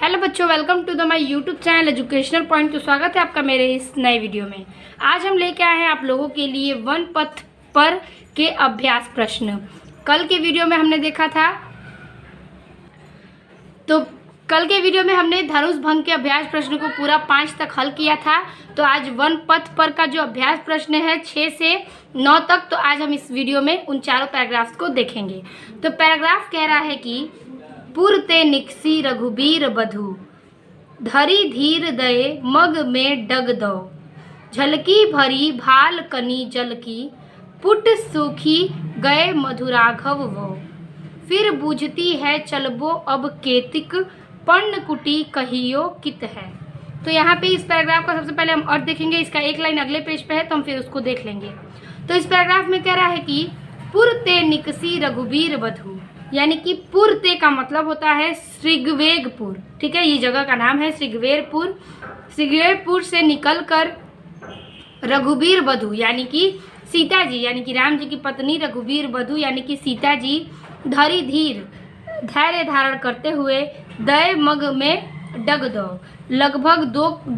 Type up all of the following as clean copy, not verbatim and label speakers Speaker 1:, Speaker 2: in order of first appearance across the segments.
Speaker 1: Hello बच्चों, welcome to the my YouTube channel educational point. तो स्वागत है आपका मेरे इस नए वीडियो में। आज हम लेके आए हैं आप लोगों के लिए वन पथ पर के अभ्यास प्रश्न। कल के वीडियो में हमने देखा था, तो कल के वीडियो में हमने धनुष भंग के अभ्यास प्रश्न को पूरा 5 तक हल किया था। तो आज वन पथ पर का जो अभ्यास प्रश्न है 6 से 9 तक, तो आज हम इस वीडियो में उन चारों पैराग्राफ्स को देखेंगे। तो पैराग्राफ कह रहा है कि पुर ते निकसी रघुबीर बधु, धरी धीर दये मग में डग दो, झलकी भरी भाल कनी जल की, पुट सूखी गए मधुराघव वो, फिर बूझती है चलबो अब केतिक, पर्ण कुटी कहियो कित है। तो यहाँ पे इस पैराग्राफ का सबसे पहले हम अर्थ देखेंगे। इसका एक लाइन अगले पेज पे है, तो हम फिर उसको देख लेंगे। तो इस पैराग्राफ में कह रहा है कि पुर ते निकसी रघुबीर बधु, यानी कि पुर ते का मतलब होता है श्रीगवेगपुर। ठीक है, ये जगह का नाम है श्रीगवेरपुर। श्रीगवेरपुर से निकलकर रघुबीर बधु यानी कि सीता जी, यानी कि राम जी की पत्नी रघुबीर बधु यानी कि सीता जी धरी धीर धैर्य धारण करते हुए दय मग में डग दो, लगभग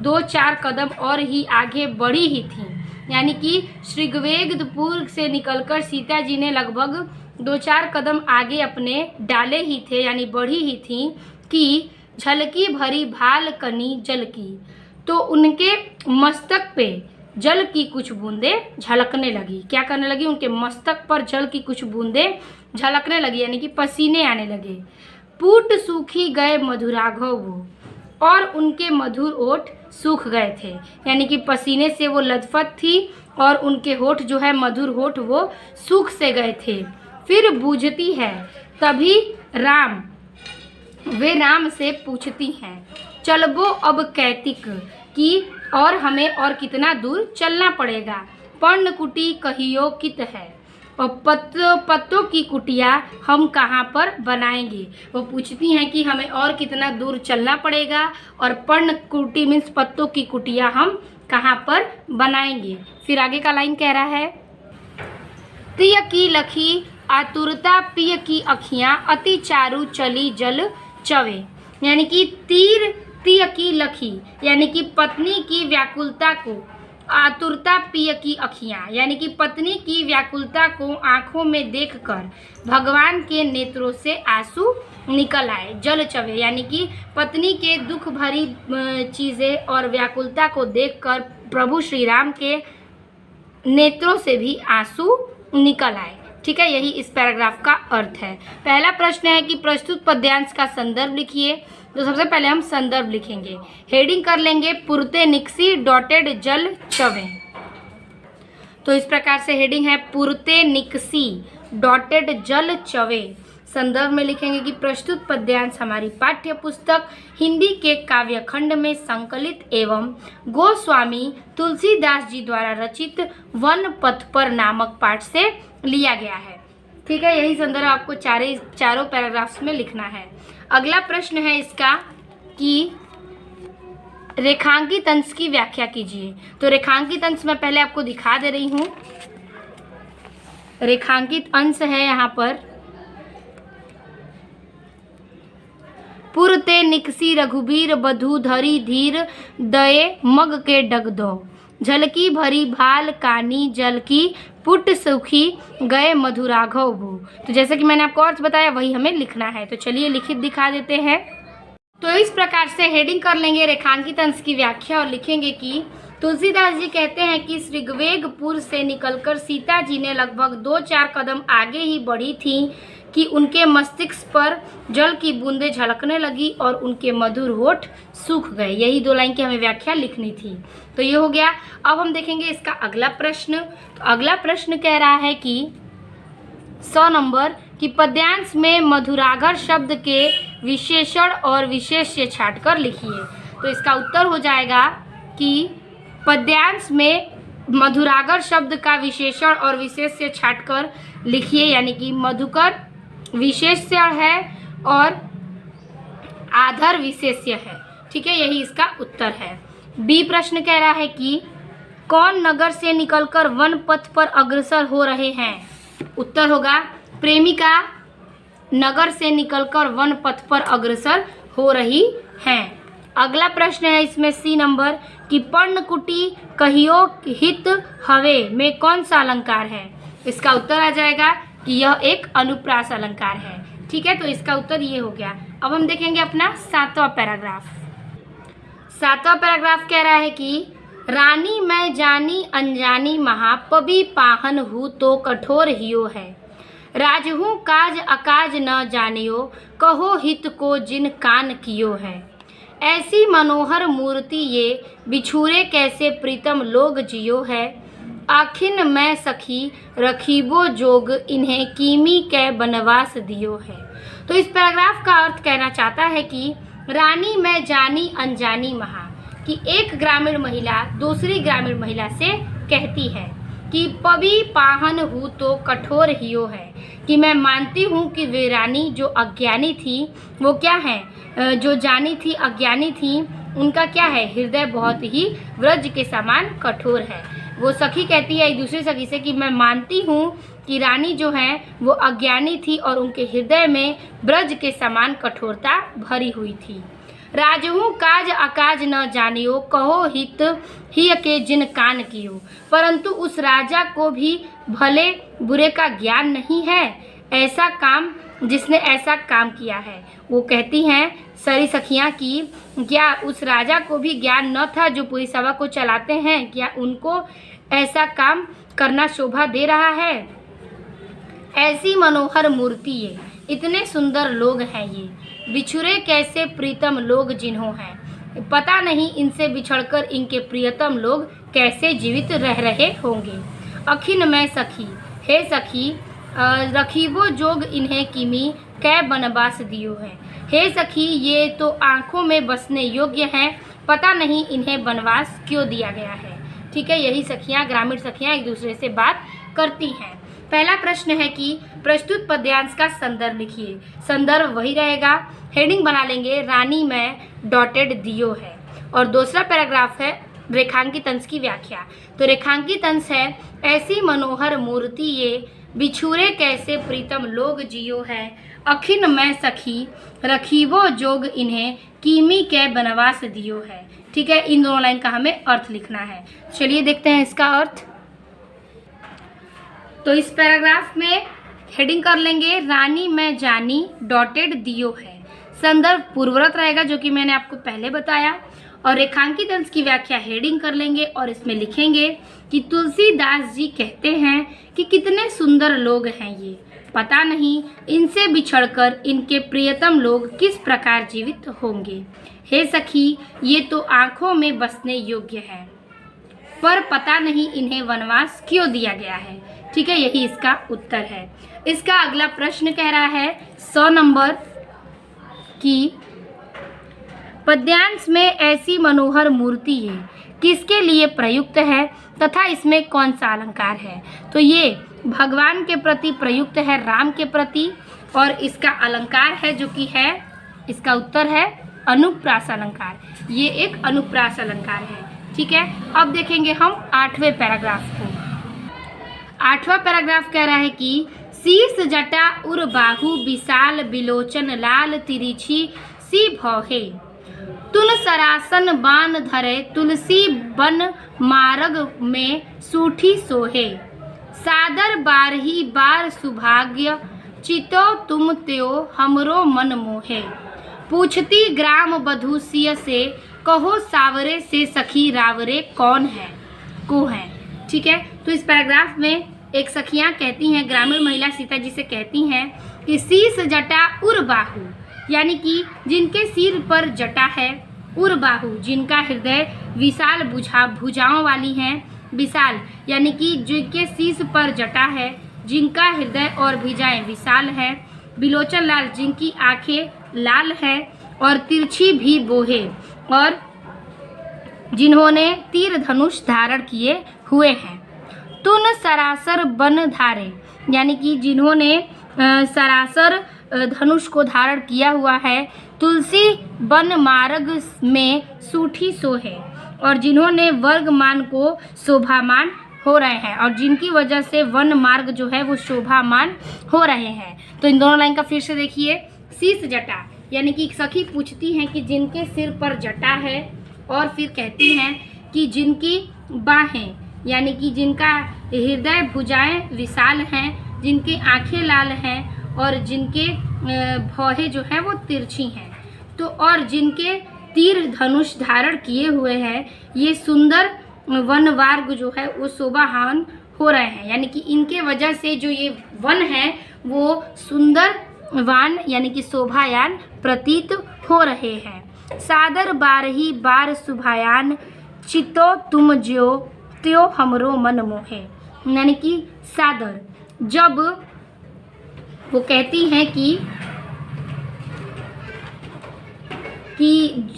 Speaker 1: दो चार कदम और ही आगे बढ़ी ही थी। यानी कि श्रीगवेगपुर से निकलकर सीता जी ने लगभग 2-4 कदम आगे अपने डाले ही थे, यानी बढ़ी ही थी कि झलकी भरी भाल कनी जल की, तो उनके मस्तक पे जल की कुछ बूंदें झलकने लगी। क्या करने लगी? उनके मस्तक पर जल की कुछ बूंदें झलकने लगी, यानी कि पसीने आने लगे। पूट सूखी गए मधुराघव वो, और उनके मधुर ओठ सूख गए थे, यानी कि पसीने से वो लथपथ थी और उनके होठ जो है मधुर होठ वो सूख से गए थे। फिर बूझती है, तभी वे राम से पूछती हैं, चलबो अब कैतिक की, और हमें और कितना दूर चलना पड़ेगा। पर्ण कुटी कहियो कित है, और पत्तों की कुटिया हम कहाँ पर बनाएंगे। वो पूछती हैं कि हमें और कितना दूर चलना पड़ेगा, और पर्ण कुटी मीन्स पत्तों की कुटिया हम कहाँ पर बनाएंगे। फिर आगे का लाइन कह रहा है, तिय की लखी आतुरता पिय की अखियां, अति चारु चली जल चवे, यानी कि तिय की लखी यानी कि पत्नी की व्याकुलता को, आतुरता पिय की अखियां यानी कि पत्नी की व्याकुलता को आंखों में देखकर भगवान के नेत्रों से आंसू निकल आए। जल चवे यानी कि पत्नी के दुख भरी चीज़ें और व्याकुलता को देखकर प्रभु श्री राम के नेत्रों से भी आंसू निकल आए। ठीक है, यही इस पैराग्राफ का अर्थ है। पहला प्रश्न है कि प्रस्तुत पद्यांश का संदर्भ लिखिए। तो सबसे पहले हम संदर्भ लिखेंगे, हेडिंग कर लेंगे पुरते निकसी डॉटेड जल चवे। तो इस प्रकार से हेडिंग है पुरते निकसी डॉटेड जल चवे। संदर्भ में लिखेंगे कि प्रस्तुत पद्यांश हमारी पाठ्य पुस्तक हिंदी के काव्य खंड में संकलित एवं गोस्वामी तुलसीदास जी द्वारा रचित वन पथ पर नामक पाठ से लिया गया है। ठीक है, यही संदर्भ आपको चारों पैराग्राफ्स में लिखना है। अगला प्रश्न है इसका कि रेखांकित अंश की व्याख्या कीजिए। तो रेखांकित अंश मैं पहले आपको दिखा दे रही हूँ। रेखांकित अंश है यहाँ पर, पुर ते निकसी रघुबीर बधु, धरी धीर दये मग के डग दो, झलकी भरी भाल कानी जल की, पुट सूखी गए मधुराघव वो। तो जैसे कि मैंने आपको अर्थ बताया वही हमें लिखना है। तो चलिए लिखित दिखा देते हैं। तो इस प्रकार से हेडिंग कर लेंगे रेखांकित अंश की व्याख्या और लिखेंगे कि तुलसीदास जी कहते हैं कि श्रीगवेगपुर से निकलकर सीता जी ने लगभग 2-4 कदम आगे ही बढ़ी थी कि उनके मस्तिष्क पर जल की बूंदें झलकने लगी और उनके मधुर होठ सूख गए। यही 2 लाइन की हमें व्याख्या लिखनी थी। तो ये हो गया। अब हम देखेंगे इसका अगला प्रश्न। तो अगला प्रश्न कह रहा है कि 100 नंबर कि पद्यांश में मधुरागर शब्द के विशेषण और विशेष्य छांटकर लिखिए। तो इसका उत्तर हो जाएगा कि पद्यांश में मधुरागर शब्द का विशेषण और विशेष्य छांटकर लिखिए, यानी कि मधुकर विशेष्य है और आधर विशेष्य है। ठीक है, यही इसका उत्तर है। बी प्रश्न कह रहा है कि कौन नगर से निकलकर वन पथ पर अग्रसर हो रहे हैं। उत्तर होगा प्रेमिका नगर से निकलकर वन पथ पर अग्रसर हो रही हैं। अगला प्रश्न है इसमें सी नंबर कि पर्णकुटी कहियो हित हवे में कौन सा अलंकार है। इसका उत्तर आ जाएगा कि यह एक अनुप्रास अलंकार है। ठीक है, तो इसका उत्तर ये हो गया। अब हम देखेंगे अपना 7वां पैराग्राफ। 7वां पैराग्राफ कह रहा है कि रानी मैं जानी अनजानी महा पबी पाहन हूँ तो कठोर हियो है। राजहूँ काज अकाज न जानियो कहो हित को जिन कान कियो है। ऐसी मनोहर मूर्ति ये बिछुरे कैसे प्रीतम लोग जियो है। आखिन मैं सखी रखीबो जोग इन्हें कीमी कै बनवास दियो है। तो इस पैराग्राफ का अर्थ कहना चाहता है कि रानी मैं जानी अनजानी महा, कि एक ग्रामीण महिला दूसरी ग्रामीण महिला से कहती है कि पबी पाहन हूँ तो कठोर हियो है, कि मैं मानती हूँ कि वे रानी जो अज्ञानी थी वो क्या है, जो जानी थी अज्ञानी थी, उनका क्या है, हृदय बहुत ही व्रज के समान कठोर है। वो सखी कहती है एक दूसरी सखी से कि मैं मानती हूँ कि रानी जो है वो अज्ञानी थी और उनके हृदय में ब्रज के समान कठोरता भरी हुई थी। राजहूँ काज अकाज न जानियो कहो हित ही के जिन कान कियो, परंतु उस राजा को भी भले बुरे का ज्ञान नहीं है, ऐसा काम जिसने ऐसा काम किया है। वो कहती हैं सारी सखियाँ कि क्या उस राजा को भी ज्ञान न था जो पूरी सभा को चलाते हैं, क्या उनको ऐसा काम करना शोभा दे रहा है। ऐसी मनोहर मूर्ति ये, इतने सुंदर लोग हैं ये, बिछुरे कैसे प्रीतम लोग जिन्हों हैं, पता नहीं इनसे बिछड़कर इनके प्रियतम लोग कैसे जीवित रह रहे होंगे। अखिन मैं सखी, हे सखी रखीबो जोग इन्हें किमी कै बनवास दियो है। हे सखी ये तो आँखों में बसने योग्य हैं, पता नहीं इन्हें बनवास क्यों दिया गया है। ठीक है, यही सखियाँ ग्रामीण सखियाँ एक दूसरे से बात करती हैं। पहला प्रश्न है कि प्रस्तुत पद्यांश का संदर्भ लिखिए। संदर्भ वही रहेगा, हेडिंग बना लेंगे रानी में डॉटेड दियो है। और दूसरा पैराग्राफ है रेखांकित अंश की व्याख्या। तो रेखांकित अंश है ऐसी मनोहर मूर्ति ये बिछुरे कैसे प्रीतम लोग जियो है। अखिन मैं सखी रखीबो जोग इन्हें कीमी कै बनवास दियो है। ठीक है, इन दोनों लाइन का हमें अर्थ लिखना है। चलिए देखते हैं इसका अर्थ। तो इस पैराग्राफ में हेडिंग कर लेंगे रानी मैं जानी डॉटेड दियो है। संदर्भ पूर्वरत रहेगा जो कि मैंने आपको पहले बताया। और रेखांकित अंश की व्याख्या हेडिंग कर लेंगे और इसमें लिखेंगे कि तुलसीदास जी कहते हैं कि कितने सुंदर लोग हैं ये, पता नहीं इनसे बिछड़कर इनके प्रियतम लोग किस प्रकार जीवित होंगे। हे सखी ये तो आँखों में बसने योग्य है, पर पता नहीं इन्हें वनवास क्यों दिया गया है। ठीक है, यही इसका उत्तर है। इसका अगला प्रश्न कह रहा है 100 नंबर की पद्यांश में ऐसी मनोहर मूर्ति है किसके लिए प्रयुक्त है तथा इसमें कौन सा अलंकार है। तो ये भगवान के प्रति प्रयुक्त है, राम के प्रति, और इसका अलंकार है जो कि है, इसका उत्तर है अनुप्रास अलंकार। ये एक अनुप्रास अलंकार है। ठीक है, अब देखेंगे हम 8वें पैराग्राफ को। 8वां पैराग्राफ कह रहा है कि शीर्ष जटा उर बाहु विशाल बिलोचन लाल तिरछी सी भौहे। तुल सरासन बान धरे तुलसी बन मार्ग में सूठी सोहे। सादर बारही बार सुभाग्य चितो तुम त्यो हमरो मन मोहे। पूछती ग्राम बधू सिय से कहो सावरे से सखी रावरे कौन है को है। ठीक है, तो इस पैराग्राफ में एक सखियाँ कहती हैं, ग्रामीण महिला सीता जी से कहती हैं कि शीर्ष जटा उर बाहु, यानी कि जिनके सिर पर जटा है, उर बाहु जिनका हृदय विशाल भुजाओं वाली हैं, विशाल यानी कि जिनके शीर्ष पर जटा है, जिनका हृदय और भुजाएं विशाल है, बिलोचन लाल जिनकी आंखें लाल है, और तिरछी भी बोहे, और जिन्होंने तीर धनुष धारण किए हुए हैं। तुन सरासर बन धारे, यानी कि जिन्होंने सरासर धनुष को धारण किया हुआ है। तुलसी वन मार्ग में सूठी सोहे, और जिन्होंने वर्गमान को शोभामान हो रहे हैं, और जिनकी वजह से वन मार्ग जो है वो शोभामान हो रहे हैं। तो इन दोनों लाइन का फिर से देखिए। शीर्ष जटा यानी कि सखी पूछती हैं कि जिनके सिर पर जटा है, और फिर कहती हैं कि जिनकी बाहें, यानी कि जिनका हृदय भुजाएं विशाल हैं, जिनके आंखें लाल हैं और जिनके भौहें जो हैं वो तिरछी हैं, तो और जिनके तीर धनुष धारण किए हुए हैं, ये सुंदर वनवार्ग जो है वो शोभावान हो रहे हैं। यानी कि इनके वजह से जो ये वन है वो सुंदर वान यानी कि शोभायान प्रतीत हो रहे हैं। सादर बारही बार सुभायान चितो तुम ज्यो त्यो हमरो मन मोहे। यानी कि सादर, जब वो कहती हैं कि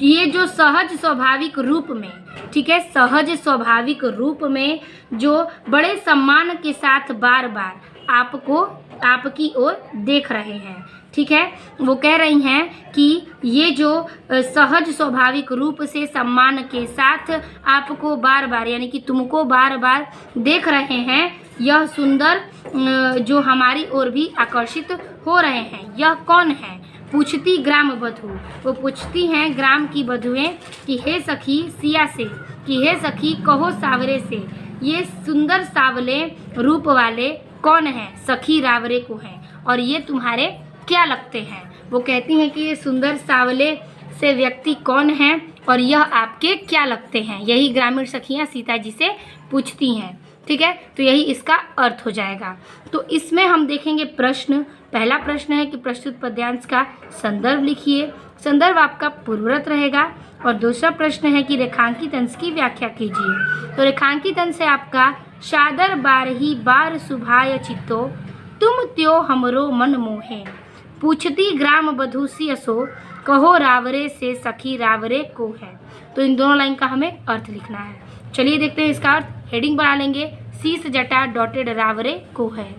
Speaker 1: ये जो सहज स्वाभाविक रूप में, ठीक है, सहज स्वाभाविक रूप में जो बड़े सम्मान के साथ बार बार आपकी ओर देख रहे हैं, ठीक है, वो कह रही हैं कि ये जो सहज स्वाभाविक रूप से सम्मान के साथ आपको बार बार यानी कि तुमको बार बार देख रहे हैं, यह सुंदर जो हमारी ओर भी आकर्षित हो रहे हैं, यह कौन है? पूछती ग्राम बधू, वो पूछती हैं ग्राम की बधुएं कि हे सखी सिया से, कि हे सखी कहो सावरे से, ये सुंदर सावले रूप वाले कौन हैं? सखी रावरे को हैं, और ये तुम्हारे क्या लगते हैं? वो कहती हैं कि ये सुंदर सावले से व्यक्ति कौन हैं और यह आपके क्या लगते हैं? यही ग्रामीण सखियाँ सीता जी से पूछती हैं, ठीक है। तो यही इसका अर्थ हो जाएगा। तो इसमें हम देखेंगे प्रश्न। पहला प्रश्न है कि प्रस्तुत पद्यांश का संदर्भ लिखिए, संदर्भ आपका पूर्वरत रहेगा। और दूसरा प्रश्न है कि रेखांकित अंश की व्याख्या कीजिए। तो रेखांकित अंश है आपका सादर बारही बार सुभाय चित्तो तुम त्यो हमरो मन मोहे, पूछती ग्राम बधू सियसो कहो रावरे से सखी रावरे को है। तो इन दोनों लाइन का हमें अर्थ लिखना है। चलिए देखते हैं इसका अर्थ। हेडिंग बना लेंगे, शीस जटा डॉटेड रावरे को है।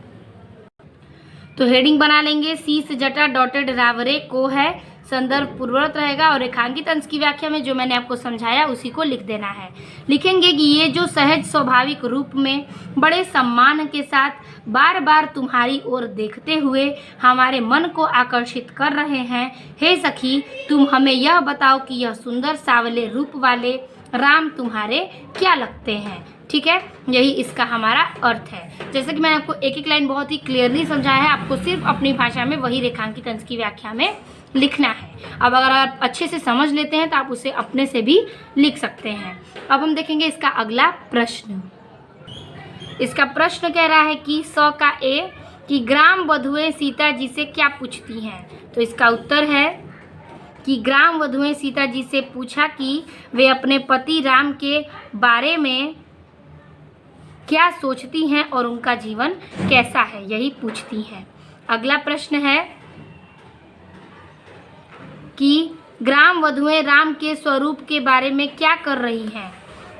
Speaker 1: तो हेडिंग बना लेंगे, शीस जटा डॉटेड रावरे को है, संदर्भ पूर्वरत रहेगा। और रेखांकित अंश की व्याख्या में जो मैंने आपको समझाया उसी को लिख देना है। लिखेंगे कि ये जो सहज स्वाभाविक रूप में बड़े सम्मान के साथ बार बार तुम्हारी ओर देखते हुए हमारे मन को आकर्षित कर रहे हैं, हे सखी तुम हमें यह बताओ कि यह सुंदर सावले रूप वाले राम तुम्हारे क्या लगते हैं, ठीक है। यही इसका हमारा अर्थ है। जैसे कि मैंने आपको एक एक लाइन बहुत ही क्लियरली समझाया है, आपको सिर्फ अपनी भाषा में वही रेखांकित अंश की व्याख्या में लिखना है। अब अगर आप अच्छे से समझ लेते हैं तो आप उसे अपने से भी लिख सकते हैं। अब हम देखेंगे इसका अगला प्रश्न। इसका प्रश्न कह रहा है कि 100 का ए कि ग्राम वधुएं सीता जी से क्या पूछती हैं। तो इसका उत्तर है कि ग्राम वधुएं सीता जी से पूछा कि वे अपने पति राम के बारे में क्या सोचती हैं और उनका जीवन कैसा है, यही पूछती हैं। अगला प्रश्न है कि ग्राम वधुएं राम के स्वरूप के बारे में क्या कर रही हैं।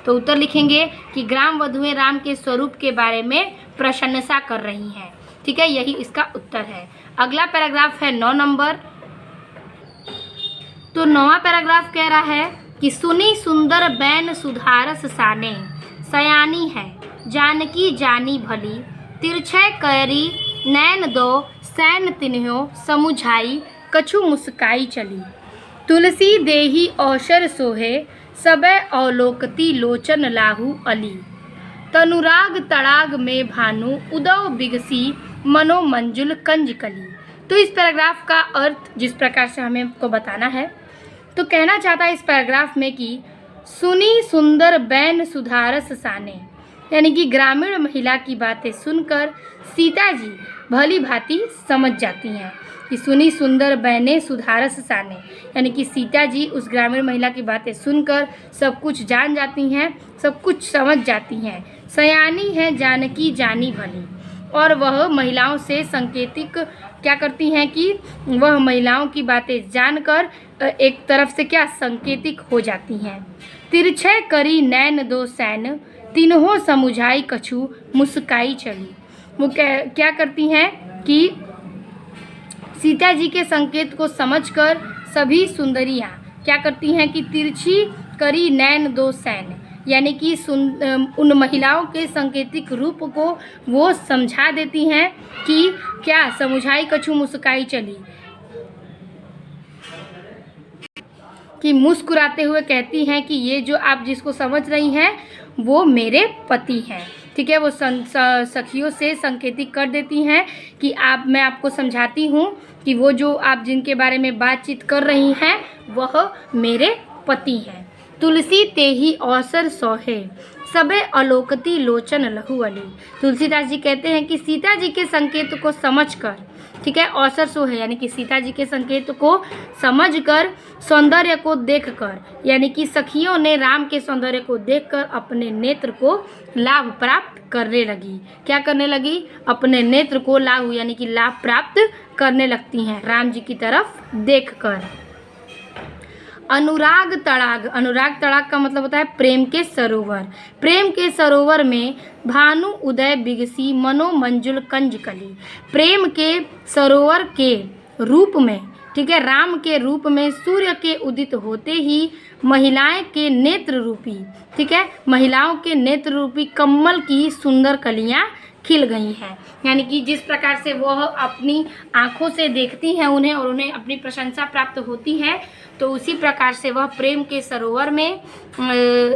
Speaker 1: तो उत्तर लिखेंगे कि ग्राम वधुएं राम के स्वरूप के बारे में प्रशंसा कर रही हैं, ठीक है, यही इसका उत्तर है। अगला पैराग्राफ है 9 नंबर। तो 9वां पैराग्राफ कह रहा है कि सुनी सुंदर बैन सुधारस साने, सयानी है जानकी जानी भली, तिरछे करी नैन दो सैन तिन्हो समुझाई कछु मुस्काई चली, तुलसी देही औशर सोहे सबे अवलोकती लोचन लाहू अली, तनुराग तड़ाग में भानु उदव बिगसी मनो मंजुल कंज कली। तो इस पैराग्राफ का अर्थ जिस प्रकार से हमें को बताना है, तो कहना चाहता है इस पैराग्राफ में कि सुनी सुंदर बैन सुधारस साने, यानी कि ग्रामीण महिला की बातें सुनकर सीता जी भली भांति समझ जाती हैं कि सुनी सुंदर बैने सुधारस साने, यानी कि सीता जी उस ग्रामीण महिला की बातें सुनकर सब कुछ जान जाती हैं, सब कुछ समझ जाती हैं। सयानी है जानकी जानी भली, और वह महिलाओं से संकेतिक क्या करती हैं कि वह महिलाओं की बातें जानकर एक तरफ से क्या संकेतिक हो जाती हैं। तिरछे करी नैन दो सैन तिन्हों समुझाई कछु मुस्काई चली। वो क्या करती हैं कि सीता जी के संकेत को समझकर सभी सुंदरियाँ क्या करती हैं कि तिरछी करी नैन दो सैन, यानी कि उन महिलाओं के सांकेतिक रूप को वो समझा देती हैं कि क्या समुझाई कछु मुस्काई चली, कि मुस्कुराते हुए कहती हैं कि ये जो आप जिसको समझ रही हैं वो मेरे पति हैं। ठीक है, वो सखियों से संकेतिक कर देती हैं कि मैं आपको समझाती हूँ कि वो जो आप जिनके बारे में बातचीत कर रही हैं वह मेरे पति हैं। तुलसी तेहि अवसर सोहे सबे अलोकती लोचन लहु अली। तुलसीदास जी कहते हैं कि सीता जी के संकेत को समझकर, ठीक है, अवसर सो है यानी कि सीता जी के संकेत को समझकर, सौंदर्य को देखकर, यानी कि सखियों ने राम के सौंदर्य को देखकर अपने नेत्र को लाभ प्राप्त करने लगी। क्या करने लगी? अपने नेत्र को लाभ यानी कि लाभ प्राप्त करने लगती हैं राम जी की तरफ देखकर। अनुराग तड़ाग, अनुराग तड़ाग का मतलब होता है प्रेम के सरोवर। प्रेम के सरोवर में भानु उदय बिगसी मनो मंजुल कंजकली। प्रेम के सरोवर के रूप में, ठीक है, राम के रूप में सूर्य के उदित होते ही महिलाएं के नेत्र रूपी, ठीक है, महिलाओं के नेत्र रूपी कमल की सुंदर कलियां खिल गई हैं। यानी कि जिस प्रकार से वह अपनी आँखों से देखती हैं उन्हें और उन्हें अपनी प्रशंसा प्राप्त होती है, तो उसी प्रकार से वह प्रेम के सरोवर में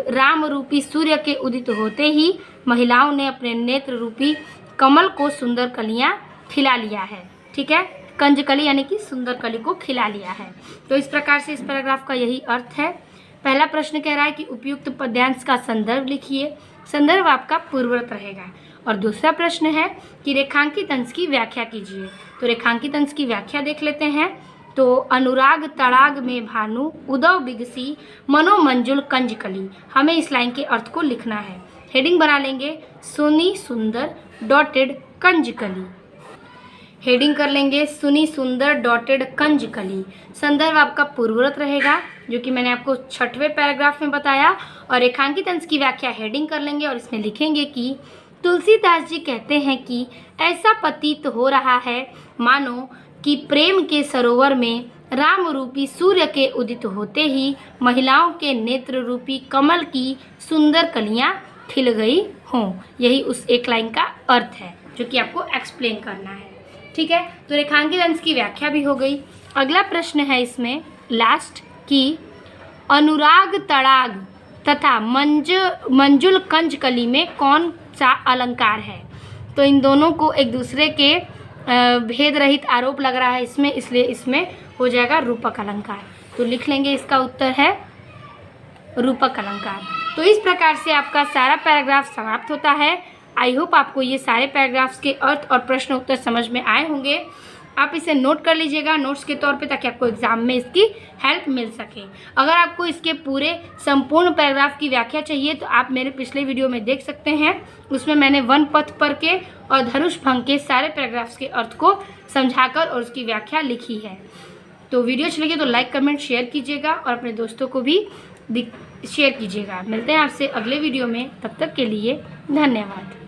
Speaker 1: राम रूपी सूर्य के उदित होते ही महिलाओं ने अपने नेत्र रूपी कमल को सुंदर कलियां खिला लिया है। ठीक है, कंजकली यानी कि सुंदर कली को खिला लिया है। तो इस प्रकार से इस पैराग्राफ का यही अर्थ है। पहला प्रश्न कह रहा है कि उपयुक्त पद्यांश का संदर्भ लिखिए। संदर्भ आपका पूर्ववर्त रहेगा। और दूसरा प्रश्न है कि रेखांकित अंश की व्याख्या कीजिए। तो रेखांकित अंश की व्याख्या देख लेते हैं। तो अनुराग तड़ाग में भानु उदय बिगसी मनोमंजुल कंजकली, हमें इस लाइन के अर्थ को लिखना है। हेडिंग बना लेंगे सुनी सुंदर डॉटेड कंजकली। हेडिंग कर लेंगे सुनी सुंदर डॉटेड कंजकली। संदर्भ आपका पूर्ववर्त रहेगा जो कि मैंने आपको 6वें पैराग्राफ में बताया। और रेखांकित अंश की व्याख्या हेडिंग कर लेंगे और इसमें लिखेंगे कि तुलसीदास जी कहते हैं कि ऐसा प्रतीत हो रहा है मानो कि प्रेम के सरोवर में राम रूपी सूर्य के उदित होते ही महिलाओं के नेत्र रूपी कमल की सुंदर कलियां खिल गई हों। यही उस एक लाइन का अर्थ है जो कि आपको एक्सप्लेन करना है। ठीक है, तो रेखांकित अंश की व्याख्या भी हो गई। अगला प्रश्न है इसमें लास्ट कि अनुराग तड़ाग तथा मंजुल कंजकली में कौन सा अलंकार है। तो इन दोनों को एक दूसरे के भेद रहित आरोप लग रहा है इसमें, इसलिए इसमें हो जाएगा रूपक अलंकार। तो लिख लेंगे इसका उत्तर है रूपक अलंकार। तो इस प्रकार से आपका सारा पैराग्राफ समाप्त होता है। आई होप आपको ये सारे पैराग्राफ्स के अर्थ और प्रश्न उत्तर समझ में आए होंगे। आप इसे नोट कर लीजिएगा नोट्स के तौर पे, ताकि आपको एग्जाम में इसकी हेल्प मिल सके। अगर आपको इसके पूरे संपूर्ण पैराग्राफ की व्याख्या चाहिए तो आप मेरे पिछले वीडियो में देख सकते हैं। उसमें मैंने वन पथ पर के और धनुष भंग के सारे पैराग्राफ्स के अर्थ को समझाकर और उसकी व्याख्या लिखी है। तो वीडियो अच्छी लगे तो लाइक कमेंट शेयर कीजिएगा और अपने दोस्तों को भी शेयर कीजिएगा। मिलते हैं आपसे अगले वीडियो में, तब तक के लिए धन्यवाद।